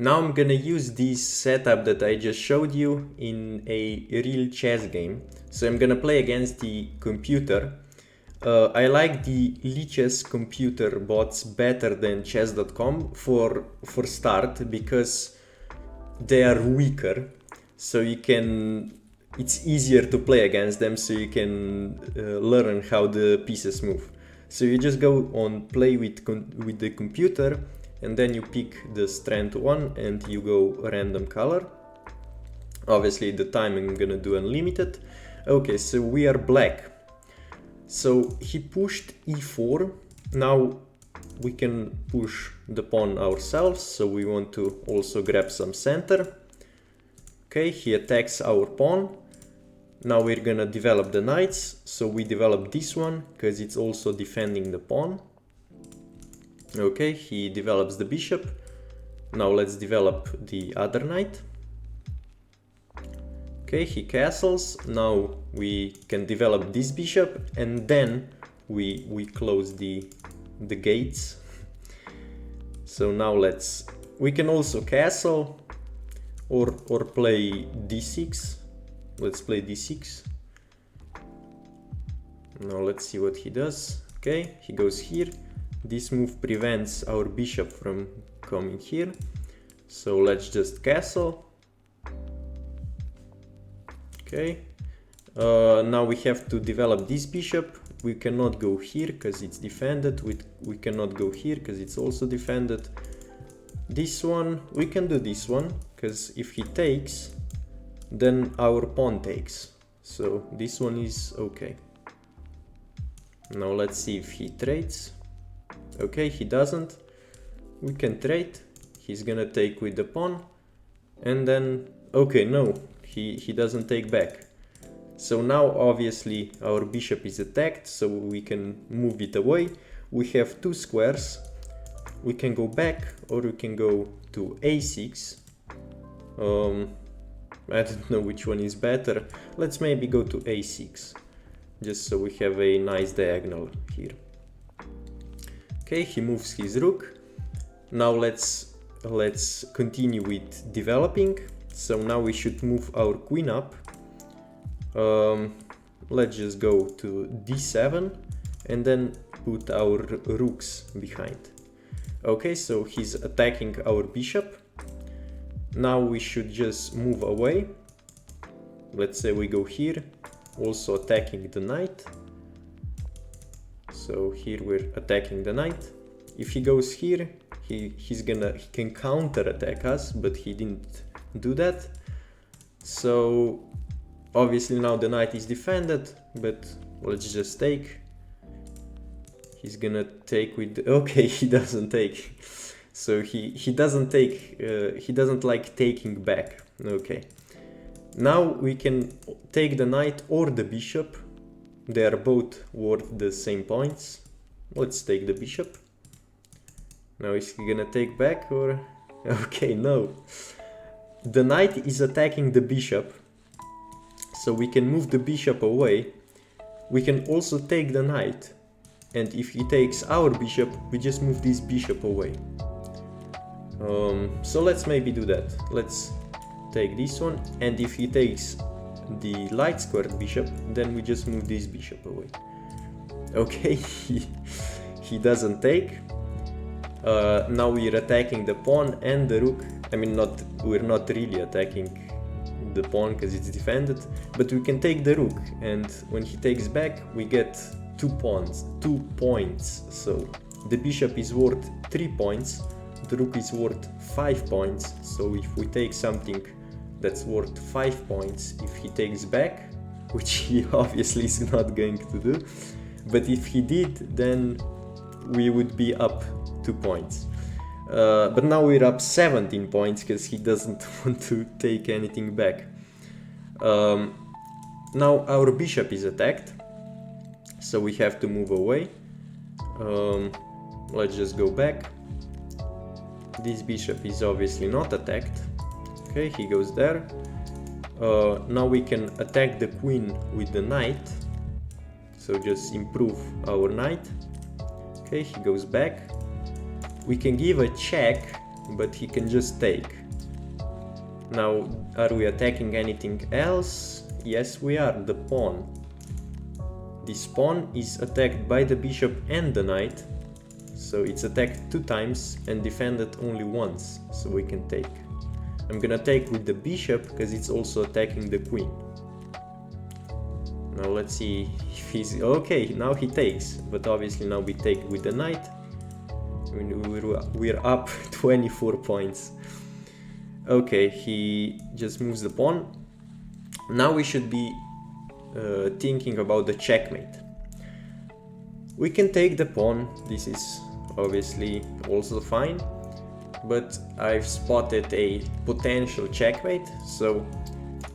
Now I'm gonna use this setup that I just showed you in a real chess game. So I'm gonna play against the computer. I like the Lichess computer bots better than chess.com for start, because they are weaker, so it's easier to play against them, so you can learn how the pieces move. So you just go on play with the computer, and then you pick the strength 1 and you go random color. Obviously the time I'm gonna do unlimited. Okay, so we are black. So he pushed e4. Now we can push the pawn ourselves, so we want to also grab some center. Okay, he attacks our pawn. Now we're gonna develop the knights, so we develop this one because it's also defending the pawn. Okay, he develops the bishop. Now let's develop the other knight. Okay, he castles. Now we can develop this bishop, and then we close the gates. So now we can also castle or play d6. Let's play d6. Now let's see what he does. Okay, he goes here. This move prevents our bishop from coming here. So let's just castle. Okay. Now we have to develop this bishop. We cannot go here because it's defended. We cannot go here because it's also defended. This one, we can do this one, because if he takes, then our pawn takes. So this one is okay. Now let's see if he trades. Okay, he doesn't. We can trade. He's gonna take with the pawn. And then, okay, no, he doesn't take back. So now obviously our bishop is attacked, so we can move it away. We have two squares. We can go back, or we can go to a6. I don't know which one is better. Let's maybe go to a6, just so we have a nice diagonal here. Okay, he moves his rook. Now let's continue with developing. So now we should move our queen up. Let's just go to d7 and then put our rooks behind. Okay, so he's attacking our bishop. Now we should just move away. Let's say we go here, also attacking the knight. So here we're attacking the knight. If he goes here, he can counter attack us, but he didn't do that. So obviously now the knight is defended, but let's just take. He's gonna take with, okay, he doesn't take. So he doesn't take, he doesn't like taking back. Okay. Now we can take the knight or the bishop. They are both worth the same points. Let's take the bishop. Now is he gonna take back or? Okay, no. The knight is attacking the bishop. So we can move the bishop away. We can also take the knight. And if he takes our bishop, we just move this bishop away. So let's maybe do that. Let's take this one, and if he takes the light squared bishop, then we just move this bishop away. Okay, he doesn't take. Now we're attacking the pawn and the rook. I mean, we're not really attacking the pawn because it's defended, but we can take the rook, and when he takes back, we get 2 points. So the bishop is worth 3 points, the rook is worth 5 points. So if we take something that's worth 5 points, if he takes back, which he obviously is not going to do, but if he did, then we would be up 2 points. But now we're up 17 points because he doesn't want to take anything back. Now our bishop is attacked, so we have to move away. Let's just go back. This bishop is obviously not attacked. Okay, he goes there. Now we can attack the queen with the knight. So just improve our knight. Okay, he goes back. We can give a check but he can just take. Now, are we attacking anything else? Yes, we are. The pawn. This pawn is attacked by the bishop and the knight, so it's attacked 2 times and defended only once, so we can take. I'm gonna take with the bishop because it's also attacking the queen. Now let's see if he's... okay, now he takes, but obviously now we take with the knight. We're up 24 points. Okay, he just moves the pawn. Now we should be thinking about the checkmate. We can take the pawn, this is obviously also fine, but I've spotted a potential checkmate, so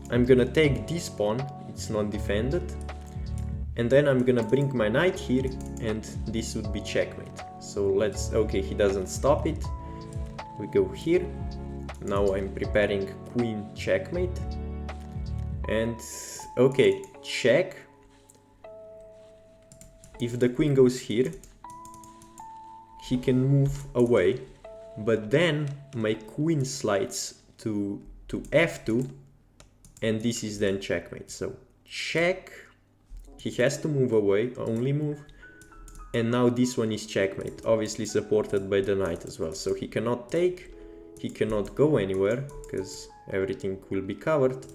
I'm gonna take this pawn, it's not defended, and then I'm gonna bring my knight here, and this would be checkmate. So let's... okay, he doesn't stop it. We go here. Now I'm preparing queen checkmate, and okay, check. If the queen goes here, he can move away, but then my queen slides to f2, and this is then checkmate. So check, he has to move away, only move, and now this one is checkmate, obviously supported by the knight as well. So he cannot take, he cannot go anywhere because everything will be covered,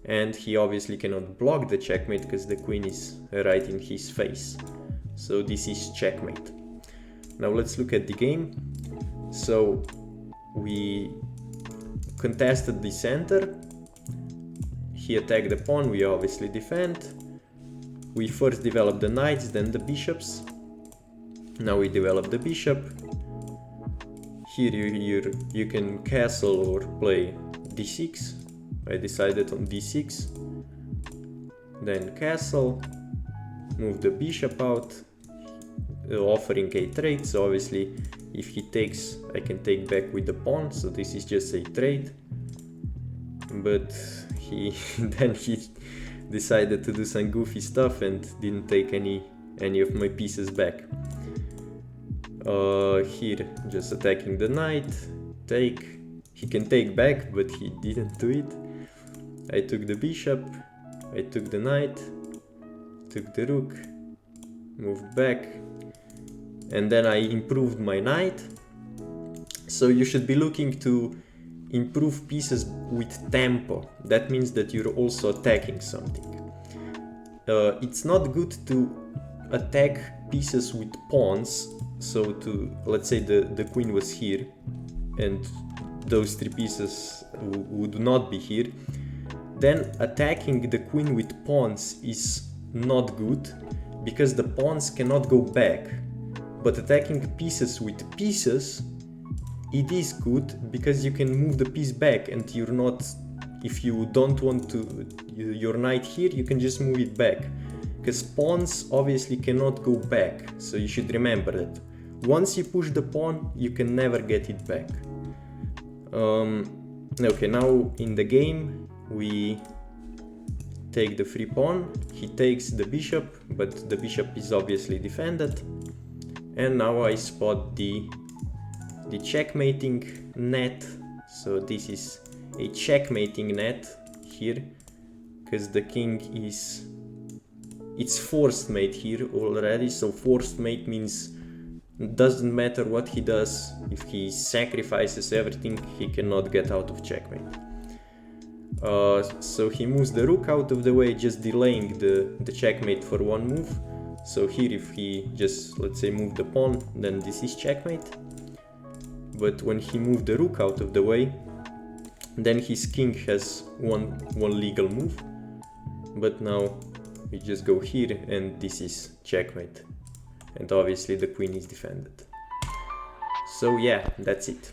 and he obviously cannot block the checkmate because the queen is right in his face. So this is checkmate. Now let's look at the game. So we contested the center, he attacked the pawn, we obviously defend. We first developed the knights, then the bishops. Now we develop the bishop. Here you can castle or play d6. I decided on d6. Then castle, move the bishop out, offering a trade. So obviously if he takes, I can take back with the pawn, so this is just a trade. But then he decided to do some goofy stuff and didn't take any of my pieces back. Here just attacking the knight, take, he can take back, but he didn't do it. I took the bishop, I took the knight, took the rook, moved back, and then I improved my knight. So you should be looking to improve pieces with tempo. That means that you're also attacking something. It's not good to attack pieces with pawns. So to, let's say the queen was here and those 3 pieces would not be here, then attacking the queen with pawns is not good because the pawns cannot go back. But attacking pieces with pieces, it is good because you can move the piece back, and you're not, if you don't want to your knight here, you can just move it back, because pawns obviously cannot go back. So you should remember that once you push the pawn, you can never get it back. Okay, now in the game we take the free pawn, he takes the bishop, but the bishop is obviously defended. And now I spot the checkmating net. So this is a checkmating net here, because the king is, it's forced mate here already. So forced mate means doesn't matter what he does, if he sacrifices everything, he cannot get out of checkmate. So he moves the rook out of the way, just delaying the checkmate for 1 move. So here if he just, let's say, move the pawn, then this is checkmate. But when he moved the rook out of the way, then his king has one legal move. But now we just go here and this is checkmate. And obviously the queen is defended. So yeah, that's it.